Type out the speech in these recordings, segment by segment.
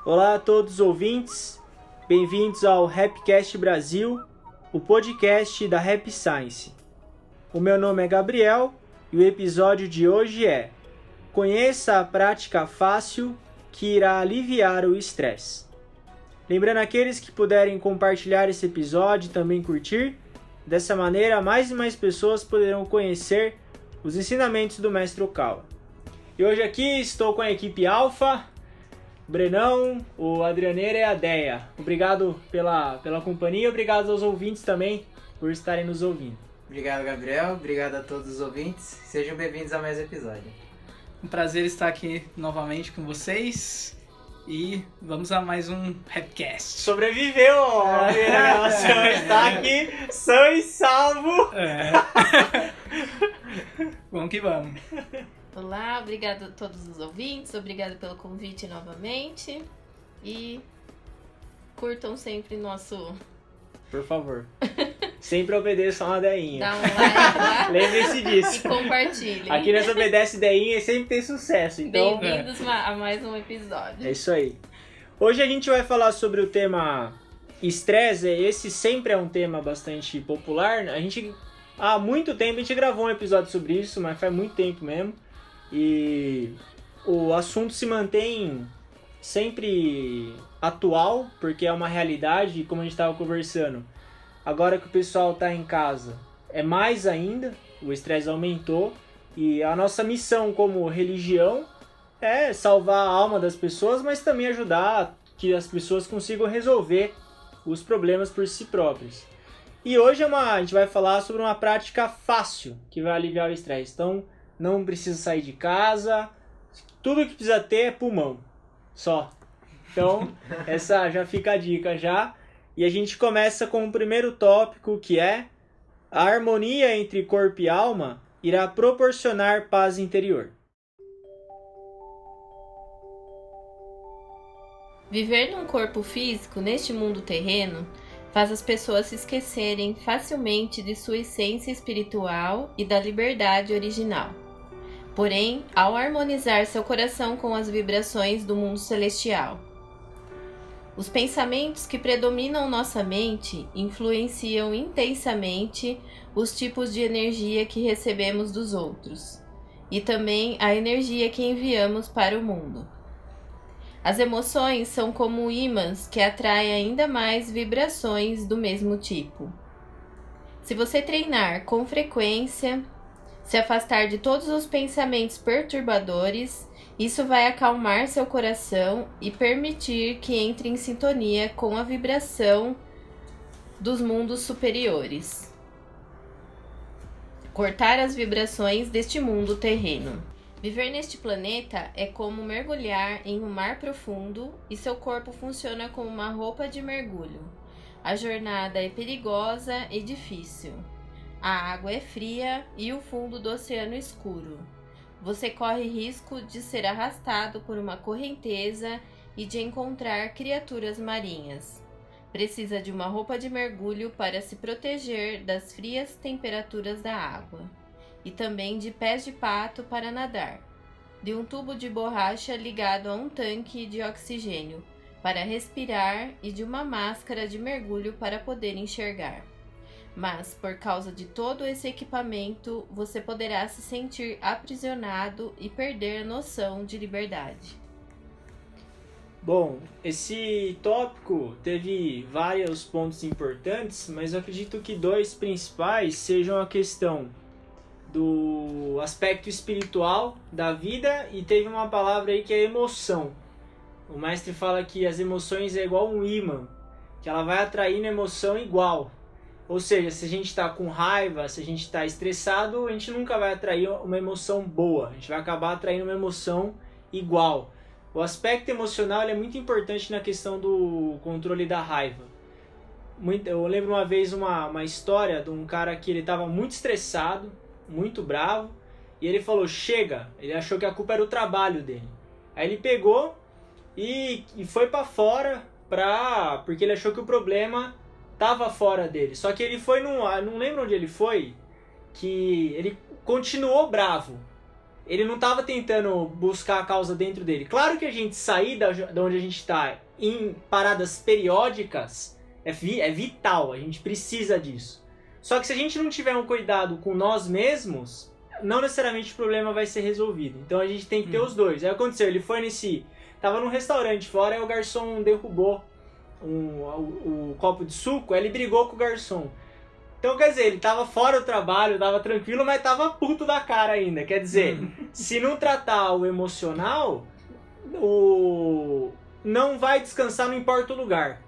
Olá a todos os ouvintes, bem-vindos ao Rapcast Brasil, o podcast da Rap Science. O meu nome é Gabriel e o episódio de hoje é Conheça a prática fácil que irá aliviar o estresse. Lembrando aqueles que puderem compartilhar esse episódio e também curtir, dessa maneira mais e mais pessoas poderão conhecer os ensinamentos do Mestre Okawa. E hoje aqui estou com a equipe Alpha, Brenão, o Adrianeira e a Deia. Obrigado pela companhia e obrigado aos ouvintes também por estarem nos ouvindo. Obrigado, Gabriel. Obrigado a todos os ouvintes. Sejam bem-vindos a mais um episódio. Um prazer estar aqui novamente com vocês e vamos a mais um Rapcast. Sobreviveu, a gravação está aqui são e salvo. Vamos que vamos. Olá, obrigado a todos os ouvintes, obrigado pelo convite novamente e curtam sempre nosso... Por favor, sempre obedeçam a Deinha. Dá um like lá. Lembre-se disso. E compartilhem. Aqui nós obedece Deinha e sempre tem sucesso, então... Bem-vindos a mais um episódio. É isso aí. Hoje a gente vai falar sobre o tema estresse. Esse sempre é um tema bastante popular. Há muito tempo a gente gravou um episódio sobre isso, mas faz muito tempo mesmo. E o assunto se mantém sempre atual, porque é uma realidade, e como a gente estava conversando, agora que o pessoal está em casa, é mais ainda, o estresse aumentou, e a nossa missão como religião é salvar a alma das pessoas, mas também ajudar que as pessoas consigam resolver os problemas por si próprios. E hoje a gente vai falar sobre uma prática fácil que vai aliviar o estresse. Então, não precisa sair de casa, tudo que precisa ter é pulmão, só. Então, essa já fica a dica já. E a gente começa com o primeiro tópico, que é a harmonia entre corpo e alma irá proporcionar paz interior. Viver num corpo físico neste mundo terreno faz as pessoas se esquecerem facilmente de sua essência espiritual e da liberdade original. Porém, ao harmonizar seu coração com as vibrações do mundo celestial, os pensamentos que predominam nossa mente influenciam intensamente os tipos de energia que recebemos dos outros e também a energia que enviamos para o mundo. As emoções são como ímãs que atraem ainda mais vibrações do mesmo tipo. Se você treinar com frequência, se afastar de todos os pensamentos perturbadores, isso vai acalmar seu coração e permitir que entre em sintonia com a vibração dos mundos superiores. Cortar as vibrações deste mundo terreno. Viver neste planeta é como mergulhar em um mar profundo e seu corpo funciona como uma roupa de mergulho. A jornada é perigosa e difícil. A água é fria e o fundo do oceano escuro. Você corre risco de ser arrastado por uma correnteza e de encontrar criaturas marinhas. Precisa de uma roupa de mergulho para se proteger das frias temperaturas da água. E também de pés de pato para nadar, de um tubo de borracha ligado a um tanque de oxigênio para respirar e de uma máscara de mergulho para poder enxergar. Mas, por causa de todo esse equipamento, você poderá se sentir aprisionado e perder a noção de liberdade. Bom, esse tópico teve vários pontos importantes, mas eu acredito que dois principais sejam a questão do aspecto espiritual da vida e teve uma palavra aí que é emoção. O mestre fala que as emoções é igual um ímã, que ela vai atraindo emoção igual. Ou seja, se a gente está com raiva, se a gente está estressado, a gente nunca vai atrair uma emoção boa. A gente vai acabar atraindo uma emoção igual. O aspecto emocional é muito importante na questão do controle da raiva. Eu lembro uma vez uma história de um cara que ele estava muito estressado, muito bravo, e ele falou, chega. Ele achou que a culpa era o trabalho dele. Aí ele pegou e foi para fora, porque ele achou que o problema tava fora dele. Só que ele foi não lembro onde ele foi, que ele continuou bravo. ele não estava tentando buscar a causa dentro dele. Claro que a gente sair da onde a gente está em paradas periódicas é vital, a gente precisa disso. Só que se a gente não tiver um cuidado com nós mesmos, não necessariamente o problema vai ser resolvido. Então a gente tem que ter os dois. Aí aconteceu, ele foi tava num restaurante fora e o garçom derrubou o copo de suco, aí ele brigou com o garçom. Então, quer dizer, ele tava fora do trabalho, tava tranquilo, mas tava puto da cara ainda. Quer dizer, se não tratar o emocional, não vai descansar, não importa o lugar.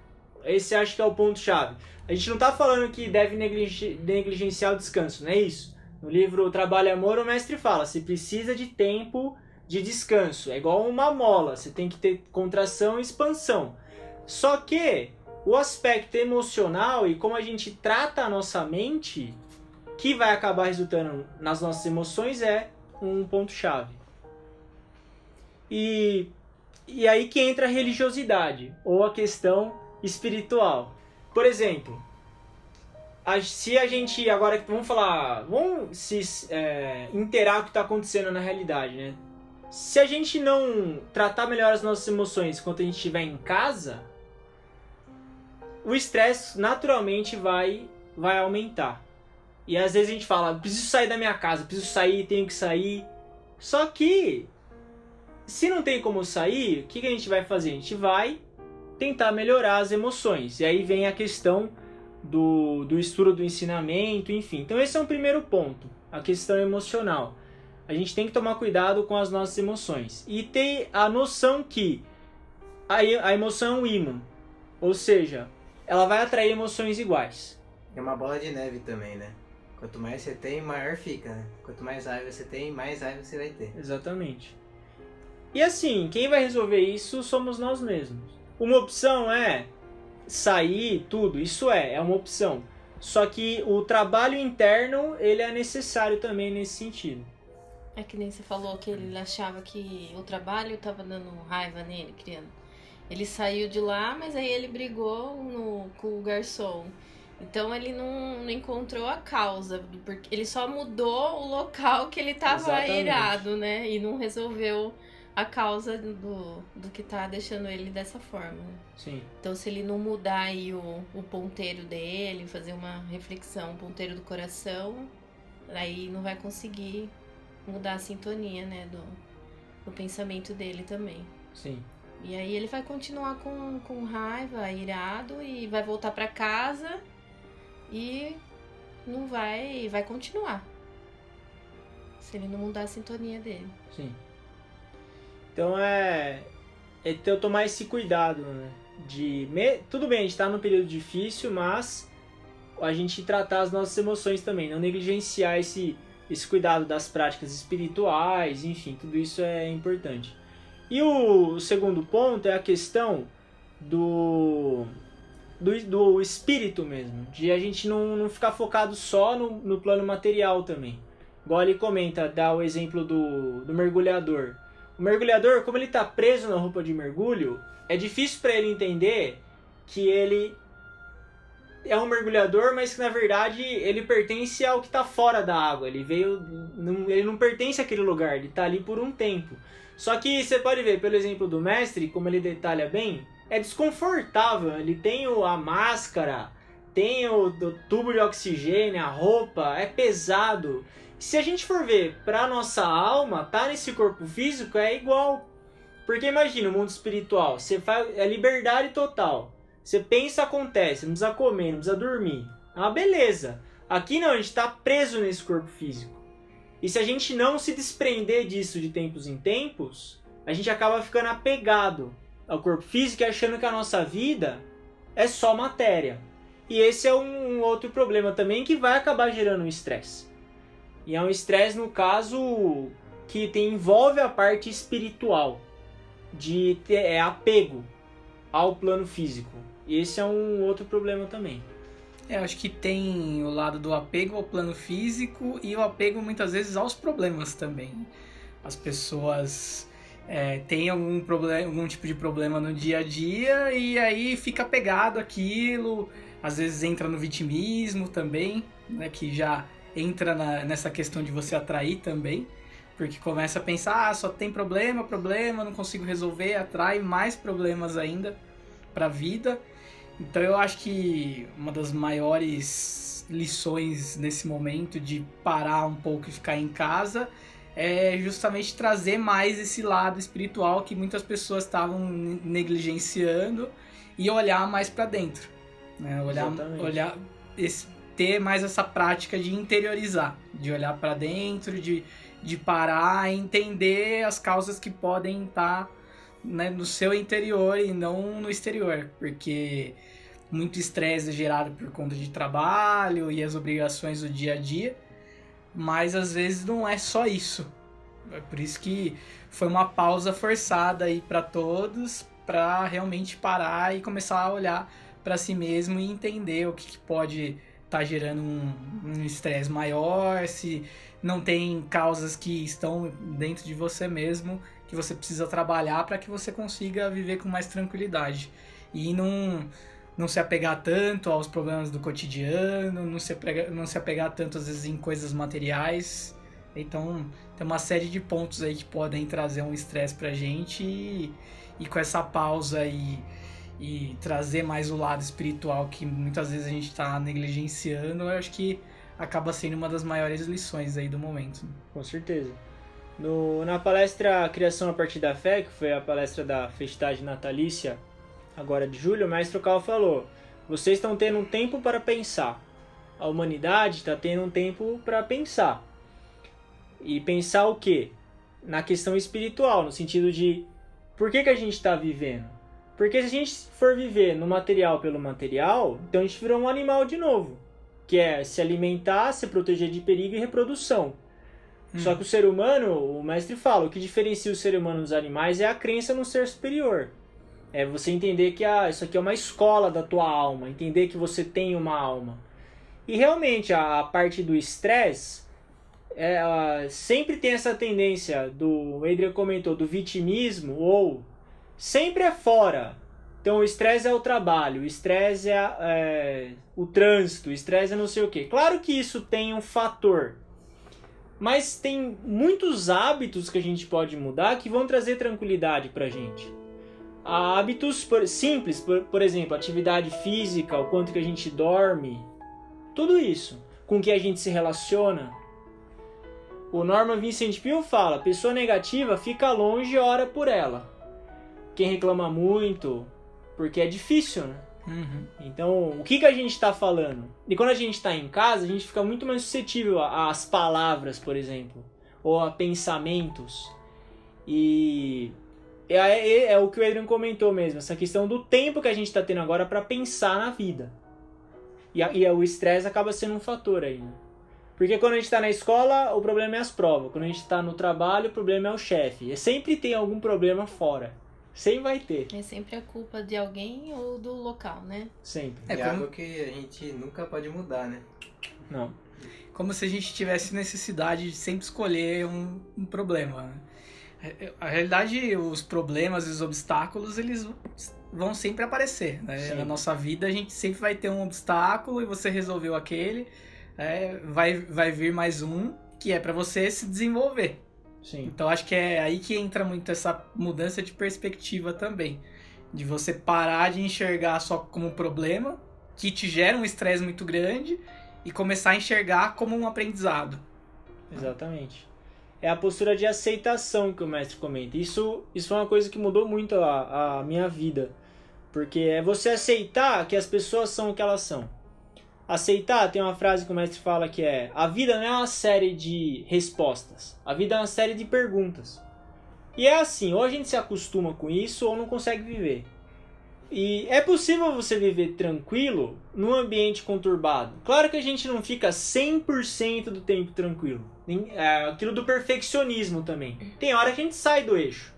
Esse acho que é o ponto-chave. A gente não tá falando que deve negligenciar o descanso, não é isso. No livro Trabalho e Amor, o mestre fala, você precisa de tempo de descanso. É igual uma mola, você tem que ter contração e expansão. Só que o aspecto emocional e como a gente trata a nossa mente, que vai acabar resultando nas nossas emoções, é um ponto-chave. E aí que entra a religiosidade, ou a questão espiritual. Por exemplo, se a gente agora, vamos se inteirar o que está acontecendo na realidade, né? Se a gente não tratar melhor as nossas emoções enquanto a gente estiver em casa, o estresse naturalmente vai aumentar. E às vezes a gente fala, preciso sair da minha casa, preciso sair, tenho que sair. Só que, se não tem como sair, o que a gente vai fazer? A gente vai tentar melhorar as emoções. E aí vem a questão do estudo do ensinamento, enfim. Então esse é um primeiro ponto, a questão emocional. A gente tem que tomar cuidado com as nossas emoções. E ter a noção que a emoção é um ímã. Ou seja, ela vai atrair emoções iguais. É uma bola de neve também, né? Quanto mais você tem, maior fica, né? Quanto mais raiva você tem, mais raiva você vai ter. Exatamente. E assim, quem vai resolver isso somos nós mesmos. Uma opção é sair, tudo, isso é uma opção. Só que o trabalho interno, ele é necessário também nesse sentido. É que nem você falou que ele achava que o trabalho estava dando raiva nele, criando. Ele saiu de lá, mas aí ele brigou com o garçom. Então ele não encontrou a causa, porque ele só mudou o local que ele estava irado, né? E não resolveu a causa do que tá deixando ele dessa forma. Sim. Então se ele não mudar aí o ponteiro dele, fazer uma reflexão, o ponteiro do coração, aí não vai conseguir mudar a sintonia, né, do pensamento dele também. Sim. E aí ele vai continuar com raiva, irado, e vai voltar pra casa e não vai continuar. Se ele não mudar a sintonia dele. Sim. Então é ter tomar esse cuidado, né? Tudo bem, a gente tá num período difícil, mas a gente tratar as nossas emoções também, não negligenciar esse cuidado das práticas espirituais, enfim, tudo isso é importante. E o segundo ponto é a questão do espírito mesmo, de a gente não ficar focado só no plano material também. Igual ele comenta, dá o exemplo do mergulhador. O mergulhador, como ele está preso na roupa de mergulho, é difícil para ele entender que ele é um mergulhador, mas que na verdade ele pertence ao que está fora da água. Ele não pertence àquele lugar, ele está ali por um tempo. Só que você pode ver, pelo exemplo do mestre, como ele detalha bem, é desconfortável. Ele tem a máscara, tem o tubo de oxigênio, a roupa, é pesado. Se a gente for ver para nossa alma, tá nesse corpo físico, é igual. Porque imagina o mundo espiritual, é liberdade total. Você pensa, acontece, não precisa comer, não precisa dormir. Ah, beleza. Aqui não, a gente está preso nesse corpo físico. E se a gente não se desprender disso de tempos em tempos, a gente acaba ficando apegado ao corpo físico e achando que a nossa vida é só matéria. E esse é um outro problema também que vai acabar gerando um estresse. E é um estresse, no caso, que envolve a parte espiritual, de ter apego ao plano físico. E esse é um outro problema também. Eu acho que tem o lado do apego ao plano físico e o apego muitas vezes aos problemas também. As pessoas têm algum tipo de problema no dia a dia e aí fica apegado àquilo, às vezes entra no vitimismo também, né, que já entra nessa questão de você atrair também, Porque começa a pensar, só tem problema, não consigo resolver, atrai mais problemas ainda para a vida. Então eu acho que uma das maiores lições nesse momento de parar um pouco e ficar em casa é justamente trazer mais esse lado espiritual que muitas pessoas estavam negligenciando e olhar mais para dentro, né? Ter mais essa prática de interiorizar, de olhar para dentro, de parar e entender as causas que podem estar, né, no seu interior e não no exterior, porque muito estresse é gerado por conta de trabalho e as obrigações do dia a dia, mas às vezes não é só isso. É por isso que foi uma pausa forçada aí para todos, para realmente parar e começar a olhar para si mesmo e entender o que pode estar gerando um estresse maior, se não tem causas que estão dentro de você mesmo, que você precisa trabalhar para que você consiga viver com mais tranquilidade. E não se apegar tanto aos problemas do cotidiano, não se apegar tanto às vezes em coisas materiais. Então tem uma série de pontos aí que podem trazer um estresse pra gente e com essa pausa e trazer mais o lado espiritual que muitas vezes a gente está negligenciando, eu acho que acaba sendo uma das maiores lições aí do momento. Com certeza. Na palestra Criação a partir da Fé, que foi a palestra da festividade natalícia, agora de julho, o Mestre Cal falou: vocês estão tendo um tempo para pensar. A humanidade está tendo um tempo para pensar. E pensar o quê? Na questão espiritual, no sentido de por que a gente está vivendo? Porque se a gente for viver no material pelo material, então a gente virou um animal de novo, que é se alimentar, se proteger de perigo e reprodução. Só que o ser humano, o mestre fala, o que diferencia o ser humano dos animais é a crença no ser superior. É você entender que isso aqui é uma escola da tua alma, entender que você tem uma alma. E realmente a parte do estresse, sempre tem essa tendência, o Adrian comentou, do vitimismo, ou sempre é fora. Então o estresse é o trabalho, o estresse é o trânsito, o estresse é não sei o quê. Claro que isso tem um fator, mas tem muitos hábitos que a gente pode mudar que vão trazer tranquilidade pra gente. Hábitos simples, por exemplo, atividade física, o quanto que a gente dorme, tudo isso, com que a gente se relaciona. O Norman Vincent Peale fala, pessoa negativa fica longe e ora por ela. Quem reclama muito, porque é difícil, né? Então, o que a gente está falando? E quando a gente está em casa, a gente fica muito mais suscetível às palavras, por exemplo, ou a pensamentos. E é o que o Adrian comentou mesmo, essa questão do tempo que a gente está tendo agora para pensar na vida. E o estresse acaba sendo um fator aí, né? Porque quando a gente está na escola, o problema é as provas. Quando a gente está no trabalho, o problema é o chefe. E sempre tem algum problema fora. Sempre vai ter. É sempre a culpa de alguém ou do local, né? Sempre. É algo que a gente nunca pode mudar, né? Não. Como se a gente tivesse necessidade de sempre escolher um problema. A realidade, os problemas e os obstáculos, eles vão sempre aparecer, né? Sim. Na nossa vida, a gente sempre vai ter um obstáculo e você resolveu aquele, vai vir mais um, que é para você se desenvolver. Sim. Então acho que é aí que entra muito essa mudança de perspectiva também. De você parar de enxergar só como um problema, que te gera um estresse muito grande, e começar a enxergar como um aprendizado. Exatamente. É a postura de aceitação que o mestre comenta. Isso é uma coisa que mudou muito a minha vida. Porque é você aceitar que as pessoas são o que elas são. Aceitar, tem uma frase que o mestre fala que é: a vida não é uma série de respostas, a vida é uma série de perguntas. E é assim, ou a gente se acostuma com isso ou não consegue viver. E é possível você viver tranquilo num ambiente conturbado. Claro que a gente não fica 100% do tempo tranquilo. É aquilo do perfeccionismo também. Tem hora que a gente sai do eixo.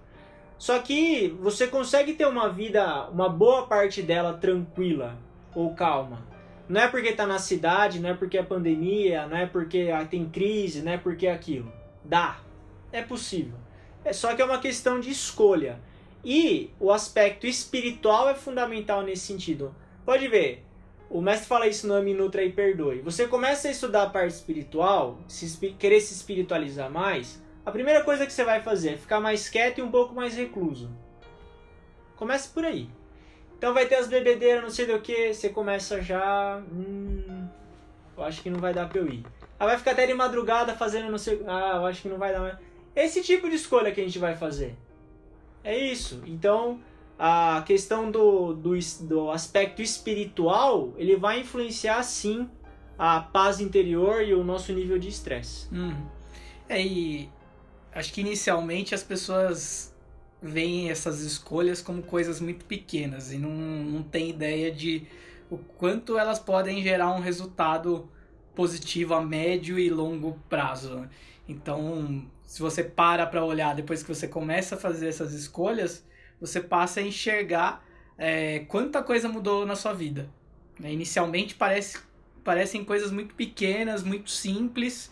Só que você consegue ter uma vida, uma boa parte dela tranquila ou calma. Não é porque tá na cidade, não é porque é pandemia, não é porque tem crise, não é porque é aquilo. Dá. É possível. É só que é uma questão de escolha. E o aspecto espiritual é fundamental nesse sentido. Pode ver, o mestre fala isso no Ame, Nutra e Perdoe. Você começa a estudar a parte espiritual, querer se espiritualizar mais, A primeira coisa que você vai fazer é ficar mais quieto e um pouco mais recluso. Comece por aí. Então vai ter as bebedeiras, não sei do que, você começa já... eu acho que não vai dar pra eu ir. Aí vai ficar até de madrugada fazendo não sei... eu acho que não vai dar mais... Esse tipo de escolha que a gente vai fazer. É isso. Então, a questão do aspecto espiritual, ele vai influenciar, sim, a paz interior e o nosso nível de estresse. E acho que inicialmente as pessoas veem essas escolhas como coisas muito pequenas e não tem ideia de o quanto elas podem gerar um resultado positivo a médio e longo prazo. Então, se você para olhar depois que você começa a fazer essas escolhas, você passa a enxergar quanta coisa mudou na sua vida. Inicialmente parecem coisas muito pequenas, muito simples,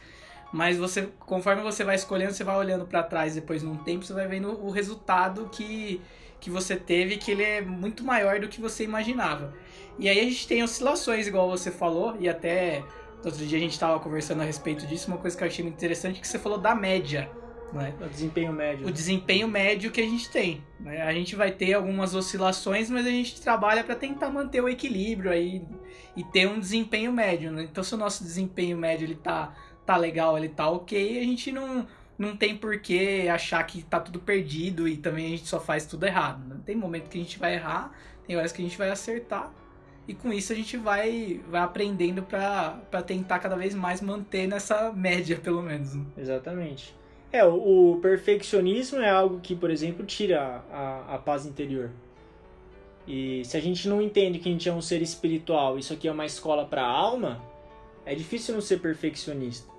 mas conforme você vai escolhendo, você vai olhando para trás depois num tempo, você vai vendo o resultado que você teve, que ele é muito maior do que você imaginava. E aí a gente tem oscilações, igual você falou, e até outro dia a gente estava conversando a respeito disso, uma coisa que eu achei muito interessante é que você falou da média. Né? O desempenho médio. O desempenho médio que a gente tem. Né? A gente vai ter algumas oscilações, mas a gente trabalha para tentar manter o equilíbrio aí e ter um desempenho médio. Né? Então, se o nosso desempenho médio ele tá legal, ele tá ok, a gente não tem por que achar que tá tudo perdido e também a gente só faz tudo errado. Né? Tem momento que a gente vai errar, tem horas que a gente vai acertar. E com isso a gente vai aprendendo para tentar cada vez mais manter nessa média, pelo menos. Né? Exatamente. O perfeccionismo é algo que, por exemplo, tira a paz interior. E se a gente não entende que a gente é um ser espiritual, isso aqui é uma escola para a alma, é difícil não ser perfeccionista.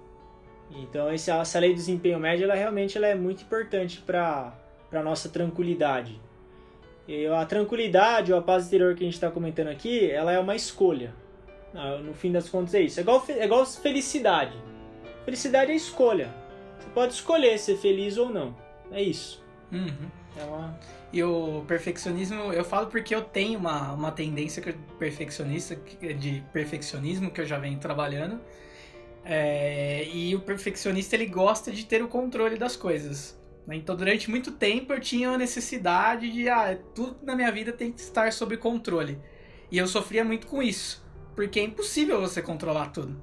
Então essa lei do desempenho médio, ela realmente é muito importante para a nossa tranquilidade. E a tranquilidade ou a paz interior que a gente está comentando aqui, ela é uma escolha. No fim das contas é isso. É igual felicidade. Felicidade é escolha. Você pode escolher ser feliz ou não. É isso. E o perfeccionismo, eu falo porque eu tenho uma tendência de perfeccionismo que eu já venho trabalhando. E o perfeccionista, ele gosta de ter o controle das coisas. Então, durante muito tempo, eu tinha a necessidade de tudo na minha vida tem que estar sob controle. E eu sofria muito com isso, porque é impossível você controlar tudo.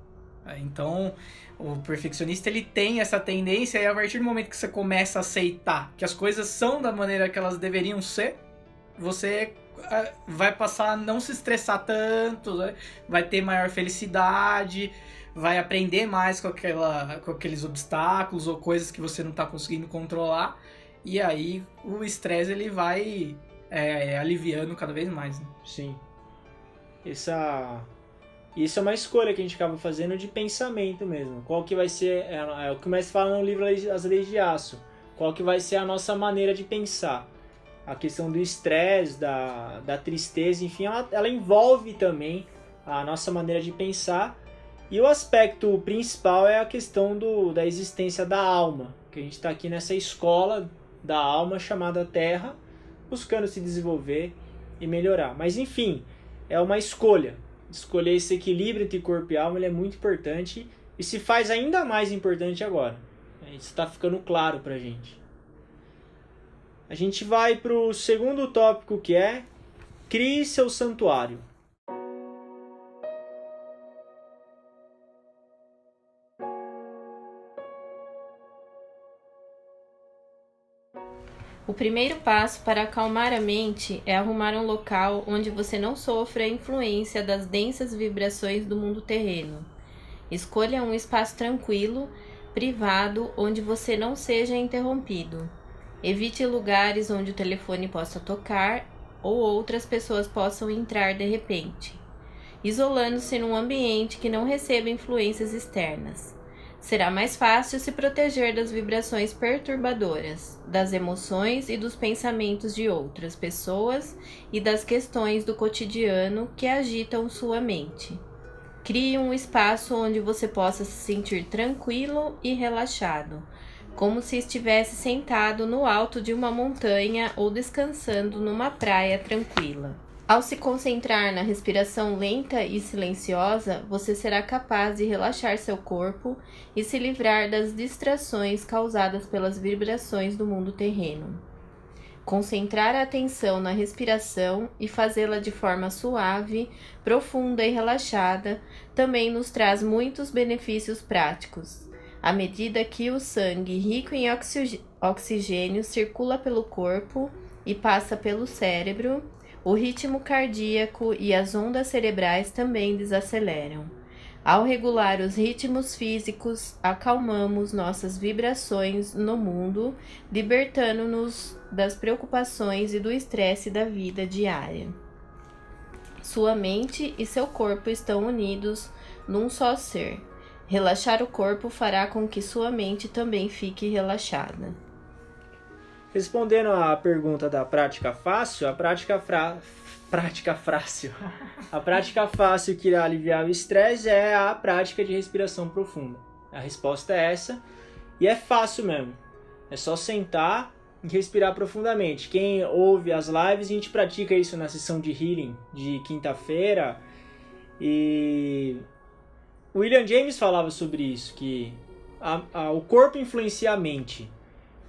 Então, o perfeccionista, ele tem essa tendência, e a partir do momento que você começa a aceitar que as coisas são da maneira que elas deveriam ser, você vai passar a não se estressar tanto, né? Vai ter maior felicidade, vai aprender mais com aqueles obstáculos ou coisas que você não está conseguindo controlar, e aí o estresse ele vai aliviando cada vez mais. Né? Sim. Isso é uma escolha que a gente acaba fazendo de pensamento mesmo. Qual que vai ser, é o que mais fala no livro As Leis de Aço, qual que vai ser a nossa maneira de pensar. A questão do estresse, da tristeza, enfim, ela envolve também a nossa maneira de pensar. E o aspecto principal é a questão da existência da alma, que a gente está aqui nessa escola da alma chamada Terra, buscando se desenvolver e melhorar. Mas enfim, é uma escolha. Escolher esse equilíbrio entre corpo e alma, ele é muito importante e se faz ainda mais importante agora. Isso está ficando claro pra gente. A gente vai para o segundo tópico, que é crie seu santuário. O primeiro passo para acalmar a mente é arrumar um local onde você não sofra a influência das densas vibrações do mundo terreno. Escolha um espaço tranquilo, privado, onde você não seja interrompido. Evite lugares onde o telefone possa tocar ou outras pessoas possam entrar de repente, isolando-se num ambiente que não receba influências externas. Será mais fácil se proteger das vibrações perturbadoras, das emoções e dos pensamentos de outras pessoas e das questões do cotidiano que agitam sua mente. Crie um espaço onde você possa se sentir tranquilo e relaxado, como se estivesse sentado no alto de uma montanha ou descansando numa praia tranquila. Ao se concentrar na respiração lenta e silenciosa, você será capaz de relaxar seu corpo e se livrar das distrações causadas pelas vibrações do mundo terreno. Concentrar a atenção na respiração e fazê-la de forma suave, profunda e relaxada também nos traz muitos benefícios práticos. À medida que o sangue rico em oxigênio circula pelo corpo e passa pelo cérebro, o ritmo cardíaco e as ondas cerebrais também desaceleram. Ao regular os ritmos físicos, acalmamos nossas vibrações no mundo, libertando-nos das preocupações e do estresse da vida diária. Sua mente e seu corpo estão unidos num só ser. Relaxar o corpo fará com que sua mente também fique relaxada. Respondendo à pergunta da prática fácil, a prática fácil que irá aliviar o estresse é a prática de respiração profunda. A resposta é essa, e é fácil mesmo. É só sentar e respirar profundamente. Quem ouve as lives, a gente pratica isso na sessão de healing de quinta-feira. E o William James falava sobre isso, que o corpo influencia a mente.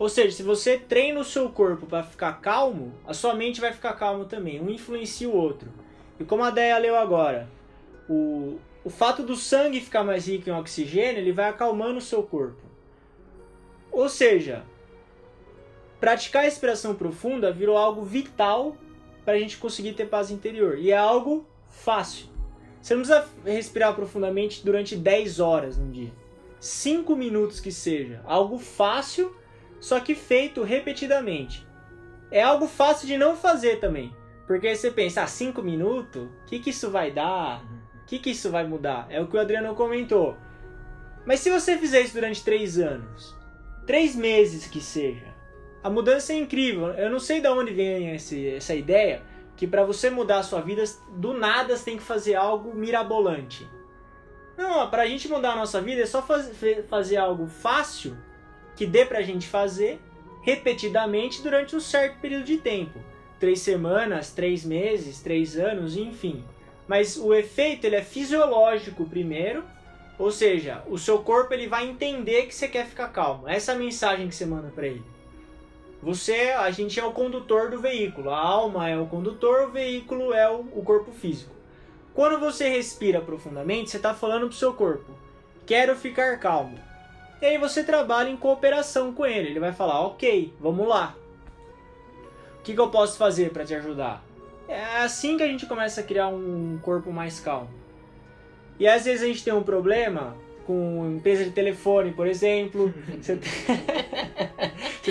Ou seja, se você treina o seu corpo para ficar calmo, a sua mente vai ficar calma também. Um influencia o outro. E como a Deia leu agora, o fato do sangue ficar mais rico em oxigênio, ele vai acalmando o seu corpo. Ou seja, praticar a respiração profunda virou algo vital para a gente conseguir ter paz interior. E é algo fácil. Você não precisa respirar profundamente durante 10 horas no dia. 5 minutos que seja. Algo fácil, só que feito repetidamente. É algo fácil de não fazer também. Porque aí você pensa, 5 minutos? O que isso vai dar? O que isso vai mudar? É o que o Adriano comentou. Mas se você fizer isso durante 3 anos, 3 meses que seja, a mudança é incrível. Eu não sei de onde vem essa ideia que para você mudar a sua vida, do nada você tem que fazer algo mirabolante. Não, para a gente mudar a nossa vida é só fazer algo fácil, que dê pra gente fazer repetidamente durante um certo período de tempo. 3 semanas, 3 meses, 3 anos, enfim. Mas o efeito ele é fisiológico primeiro, ou seja, o seu corpo ele vai entender que você quer ficar calmo. Essa é a mensagem que você manda para ele. A gente é o condutor do veículo, a alma é o condutor, o veículo é o corpo físico. Quando você respira profundamente, você está falando pro seu corpo, quero ficar calmo. E aí você trabalha em cooperação com ele. Ele vai falar, ok, vamos lá. O que eu posso fazer para te ajudar? É assim que a gente começa a criar um corpo mais calmo. E às vezes a gente tem um problema com empresa de telefone, por exemplo. Você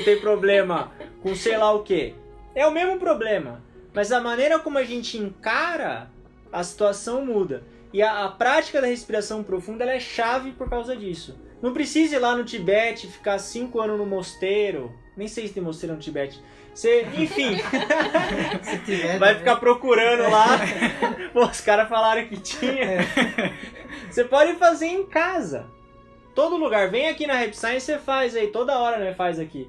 tem problema com sei lá o que. É o mesmo problema. Mas a maneira como a gente encara a situação muda. E a prática da respiração profunda ela é chave por causa disso. Não precisa ir lá no Tibete, ficar 5 anos no mosteiro. Nem sei se tem mosteiro no Tibete. Enfim, vai ficar procurando lá. Pô, os caras falaram que tinha. Você pode fazer em casa. Todo lugar. Vem aqui na Rap Science e você faz aí. Toda hora, né? Faz aqui.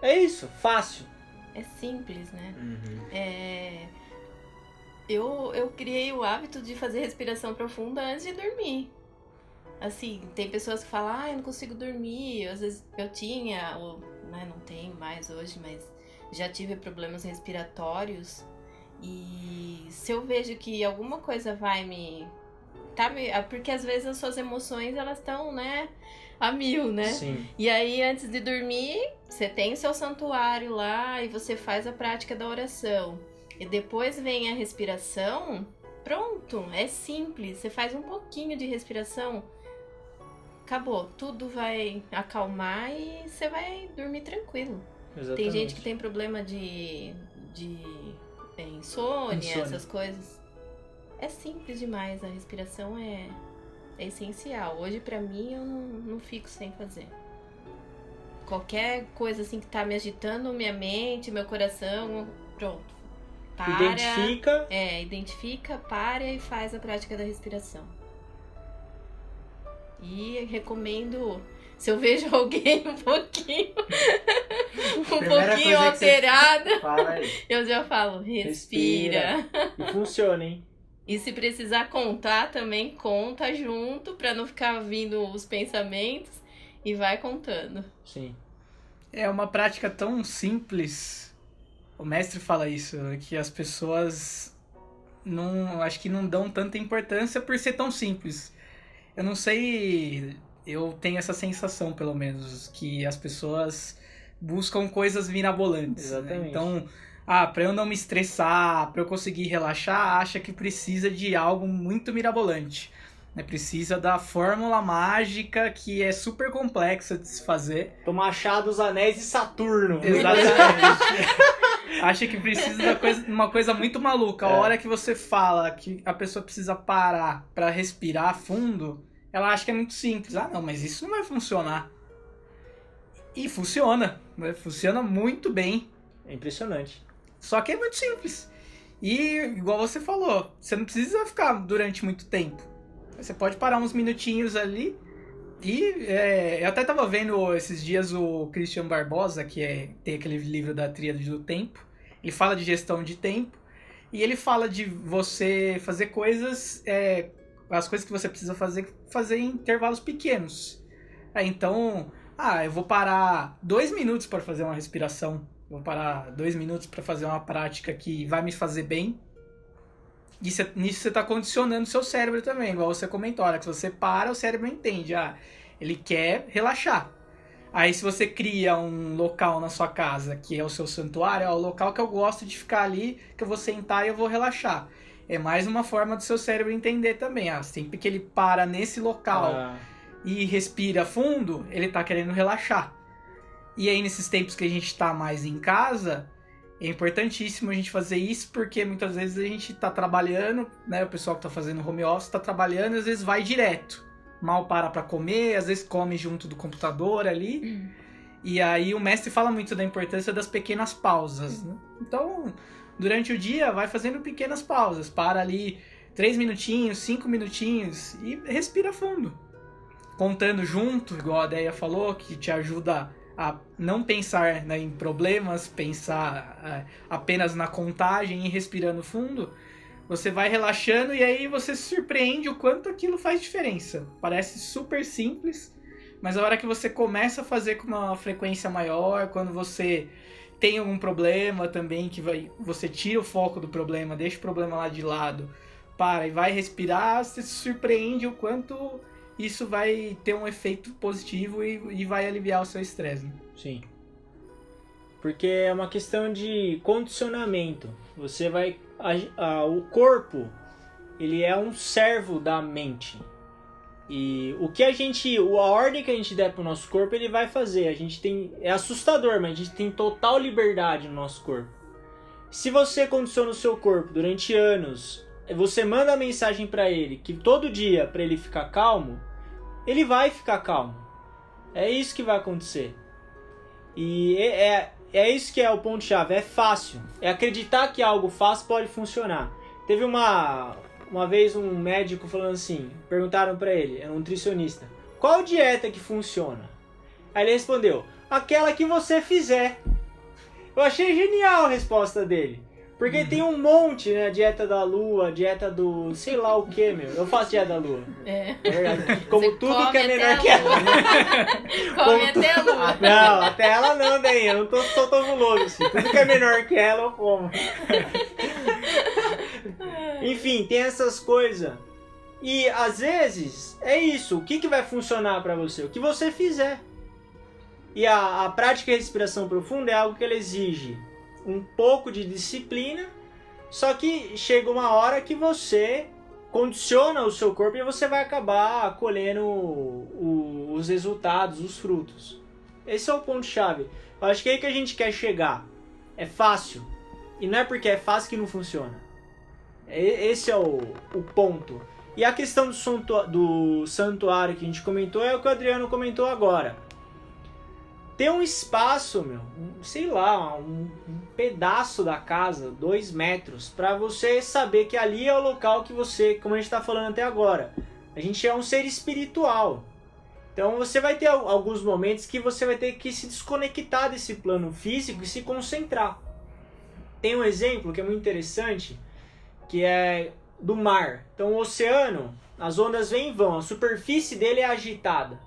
É isso. Fácil. É simples, né? Uhum. Eu criei o hábito de fazer respiração profunda antes de dormir. Assim, tem pessoas que falam, eu não consigo dormir. Às vezes eu tinha, ou né, não tenho mais hoje, mas já tive problemas respiratórios. E se eu vejo que alguma coisa vai porque às vezes as suas emoções, elas estão, né, a 1000, né? Sim. E aí, antes de dormir, você tem o seu santuário lá e você faz a prática da oração. E depois vem a respiração, pronto, é simples. Você faz um pouquinho de respiração, acabou. Tudo vai acalmar e você vai dormir tranquilo. Exatamente. Tem gente que tem problema de insônia, essas coisas. É simples demais, a respiração é essencial. Hoje, pra mim, eu não fico sem fazer. Qualquer coisa assim que tá me agitando, minha mente, meu coração, pronto. Para, identifica, para e faz a prática da respiração. E recomendo, se eu vejo alguém um pouquinho Primeira pouquinho coisa que você alterada, fala aí. eu já falo, respira. E funciona, hein? E se precisar contar também, conta junto, pra não ficar vindo os pensamentos e vai contando. Sim. É uma prática tão simples. O mestre fala isso, que as pessoas acho que não dão tanta importância por ser tão simples. Eu não sei, eu tenho essa sensação, pelo menos, que as pessoas buscam coisas mirabolantes. Né? Exatamente. Então, pra eu não me estressar, pra eu conseguir relaxar, acha que precisa de algo muito mirabolante. Né? Precisa da fórmula mágica que é super complexa de se fazer. Tomar chá dos anéis de Saturno. Exatamente. Acha que precisa de uma coisa muito maluca. A hora que você fala que a pessoa precisa parar pra respirar fundo, ela acha que é muito simples. Não, mas isso não vai funcionar. E funciona. Né? Funciona muito bem. É impressionante. Só que é muito simples. E, igual você falou, você não precisa ficar durante muito tempo. Você pode parar uns minutinhos ali. E eu até tava vendo esses dias o Christian Barbosa, que tem aquele livro da Tríade do Tempo. Ele fala de gestão de tempo. E ele fala de você fazer coisas... as coisas que você precisa fazer em intervalos pequenos. Então, eu vou parar 2 minutos para fazer uma respiração. Vou parar 2 minutos para fazer uma prática que vai me fazer bem. E nisso você está condicionando o seu cérebro também. Igual você comentou, a hora que você para, o cérebro entende. Ele quer relaxar. Aí se você cria um local na sua casa, que é o seu santuário, é o local que eu gosto de ficar ali, que eu vou sentar e eu vou relaxar. É mais uma forma do seu cérebro entender também. Sempre que ele para nesse local e respira fundo, ele está querendo relaxar. E aí, nesses tempos que a gente tá mais em casa, é importantíssimo a gente fazer isso, porque muitas vezes a gente tá trabalhando, né? O pessoal que tá fazendo home office tá trabalhando e às vezes vai direto. Mal para pra comer, às vezes come junto do computador ali. E aí o mestre fala muito da importância das pequenas pausas, né? Então, durante o dia, vai fazendo pequenas pausas. Para ali 3 minutinhos, 5 minutinhos e respira fundo. Contando junto, igual a Deia falou, que te ajuda a não pensar, né, em problemas, pensar apenas na contagem e respirando fundo, você vai relaxando e aí você se surpreende o quanto aquilo faz diferença. Parece super simples, mas a hora que você começa a fazer com uma frequência maior, quando você tem algum problema também, você tira o foco do problema, deixa o problema lá de lado, para e vai respirar, você se surpreende o quanto isso vai ter um efeito positivo e vai aliviar o seu estresse. Né? Sim. Porque é uma questão de condicionamento. Você vai... o corpo, ele é um servo da mente. E a ordem que a gente der pro nosso corpo, ele vai fazer. É assustador, mas a gente tem total liberdade no nosso corpo. Se você condiciona o seu corpo durante anos, você manda a mensagem para ele que todo dia para ele ficar calmo, ele vai ficar calmo. É isso que vai acontecer. E é isso que é o ponto-chave. É fácil. É acreditar que algo fácil pode funcionar. Teve uma vez um médico falando assim, perguntaram para ele, é um nutricionista, qual dieta que funciona? Aí ele respondeu, aquela que você fizer. Eu achei genial a resposta dele. Porque tem um monte, né? Dieta da lua, dieta do sei lá o que, meu. Eu faço dieta da lua. É verdade. Como você tudo que é menor que ela. Come até a lua. Não, até ela não, daí. Eu não sou tão guloso assim. Tudo que é menor que ela, eu como. Enfim, tem essas coisas. E às vezes é isso. O que vai funcionar pra você? O que você fizer. E a prática de respiração profunda é algo que ela exige um pouco de disciplina, só que chega uma hora que você condiciona o seu corpo e você vai acabar colhendo os resultados, os frutos. Esse é o ponto-chave. Eu acho que é aí que a gente quer chegar. É fácil. E não é porque é fácil que não funciona. Esse é o ponto. E a questão do santuário que a gente comentou é o que o Adriano comentou agora. Ter um espaço, sei lá, um pedaço da casa, 2 metros, para você saber que ali é o local que você, como a gente está falando até agora, a gente é um ser espiritual. Então você vai ter alguns momentos que você vai ter que se desconectar desse plano físico e se concentrar. Tem um exemplo que é muito interessante, que é do mar. Então o oceano, as ondas vêm e vão, a superfície dele é agitada.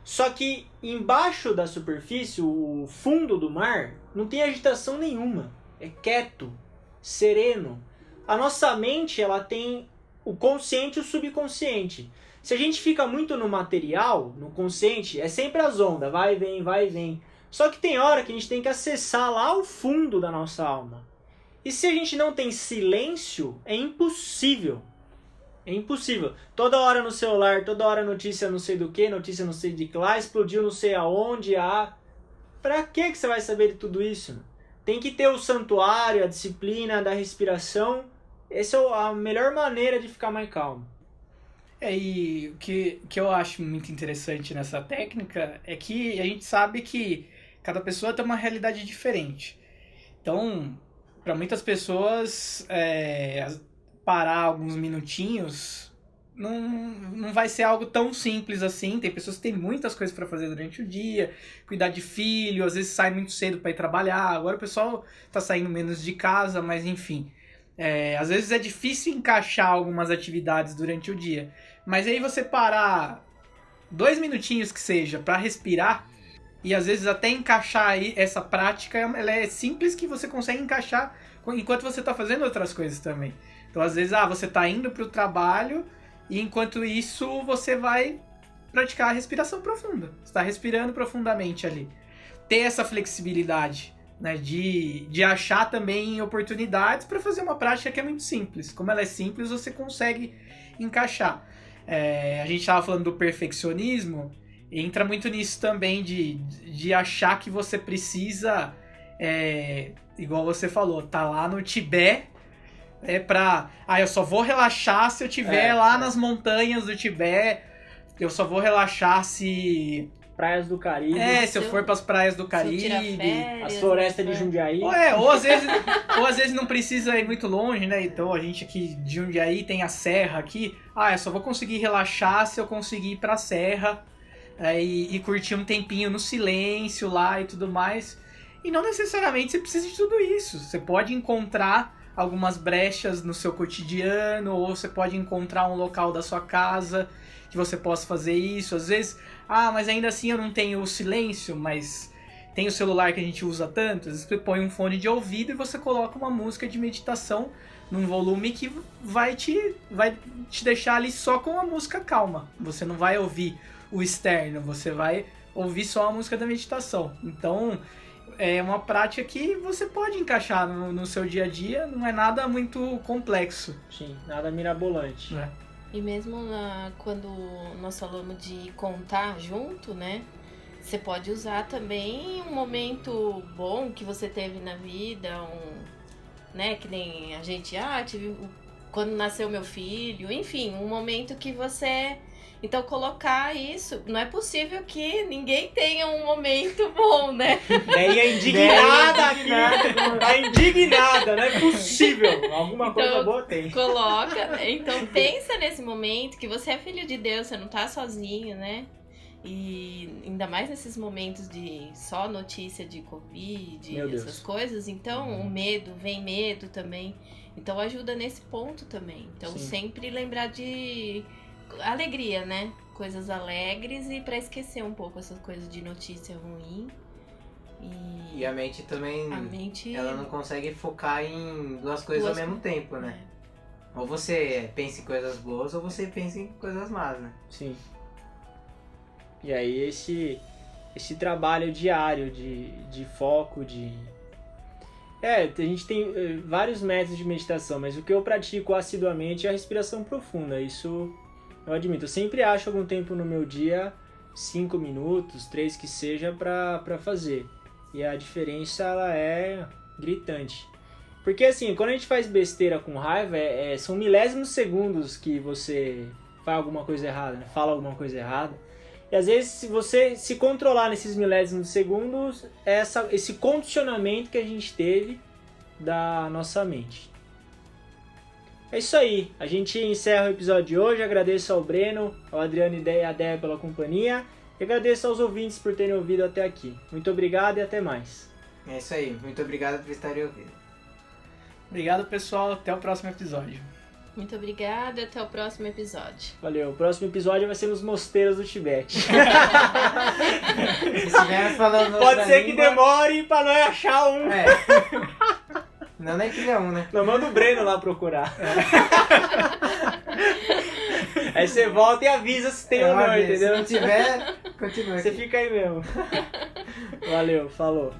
Só que embaixo da superfície, o fundo do mar, não tem agitação nenhuma. É quieto, sereno. A nossa mente, ela tem o consciente e o subconsciente. Se a gente fica muito no material, no consciente, é sempre as ondas, vai e vem, vai e vem. Só que tem hora que a gente tem que acessar lá o fundo da nossa alma. E se a gente não tem silêncio, é impossível. É impossível. Toda hora no celular, toda hora notícia não sei do que, notícia não sei de que lá, explodiu não sei aonde, Pra que você vai saber de tudo isso? Tem que ter o santuário, a disciplina da respiração. Essa é a melhor maneira de ficar mais calmo. E o que eu acho muito interessante nessa técnica é que a gente sabe que cada pessoa tem uma realidade diferente. Então, para muitas pessoas, parar alguns minutinhos não vai ser algo tão simples assim. Tem pessoas que têm muitas coisas para fazer durante o dia, cuidar de filho, às vezes sai muito cedo para ir trabalhar. Agora o pessoal está saindo menos de casa, mas enfim. Às vezes é difícil encaixar algumas atividades durante o dia. Mas aí você parar 2 minutinhos que seja para respirar e às vezes até encaixar aí essa prática, ela é simples que você consegue encaixar enquanto você está fazendo outras coisas também. Então às vezes você está indo para o trabalho e enquanto isso você vai praticar a respiração profunda. Você está respirando profundamente ali. Ter essa flexibilidade, né, de achar também oportunidades para fazer uma prática que é muito simples. Como ela é simples, você consegue encaixar. A gente estava falando do perfeccionismo, entra muito nisso também de achar que você precisa, igual você falou, tá lá no Tibete, eu só vou relaxar se eu estiver lá nas montanhas do Tibete, eu só vou relaxar se... Praias do Caribe. Se eu for para as praias do Caribe, as florestas de Jundiaí. Ou às vezes não precisa ir muito longe, né? Então a gente aqui de Jundiaí tem a serra aqui. Eu só vou conseguir relaxar se eu conseguir ir pra serra e curtir um tempinho no silêncio lá e tudo mais. E não necessariamente você precisa de tudo isso. Você pode encontrar algumas brechas no seu cotidiano, ou você pode encontrar um local da sua casa que você possa fazer isso. Às vezes, mas ainda assim eu não tenho o silêncio, mas tem o celular que a gente usa tanto. Às vezes você põe um fone de ouvido e você coloca uma música de meditação num volume que vai te deixar ali só com a música calma. Você não vai ouvir o externo, você vai ouvir só a música da meditação. Então, é uma prática que você pode encaixar no seu dia a dia, não é nada muito complexo. Sim, nada mirabolante. E mesmo quando nós falamos de contar junto, né? Você pode usar também um momento bom que você teve na vida, né? Que nem a gente, tive quando nasceu meu filho, enfim, um momento que você... Então, colocar isso, não é possível que ninguém tenha um momento bom, né? Daí indignada aqui, tá indignada, não é possível. Alguma coisa boa tem. Coloca, então pensa nesse momento que você é filho de Deus, você não tá sozinho, né? E ainda mais nesses momentos de só notícia de Covid, essas coisas, então vem medo também. Então ajuda nesse ponto também. Então sempre lembrar de... alegria, né? Coisas alegres e pra esquecer um pouco essas coisas de notícia ruim. E a mente também, ela não consegue focar em duas coisas ao mesmo tempo, né? Ou você pensa em coisas boas ou você pensa em coisas más, né? Sim. E aí esse trabalho diário de foco, a gente tem vários métodos de meditação, mas o que eu pratico assiduamente é a respiração profunda. Isso... eu admito, eu sempre acho algum tempo no meu dia, 5 minutos, 3 que seja, pra fazer. E a diferença, ela é gritante. Porque assim, quando a gente faz besteira com raiva, são milésimos segundos que você faz alguma coisa errada, né? Fala alguma coisa errada. E às vezes, se você se controlar nesses milésimos segundos, esse condicionamento que a gente teve da nossa mente. É isso aí, a gente encerra o episódio de hoje. Agradeço ao Breno, ao Adriano e à Débora pela companhia. E agradeço aos ouvintes por terem ouvido até aqui. Muito obrigado e até mais. É isso aí, muito obrigado por estarem ouvindo. Obrigado, pessoal, até o próximo episódio. Muito obrigada, até o próximo episódio. Valeu, o próximo episódio vai ser nos mosteiros do Tibete. Se estivermos falando Pode ser que língua... demore pra nós achar um. É. Não é que não é um, né? Não, manda o Breno lá procurar. Aí você volta e avisa se tem ou não, entendeu? Se não tiver, continua Você aqui. fica aí mesmo. Valeu, falou.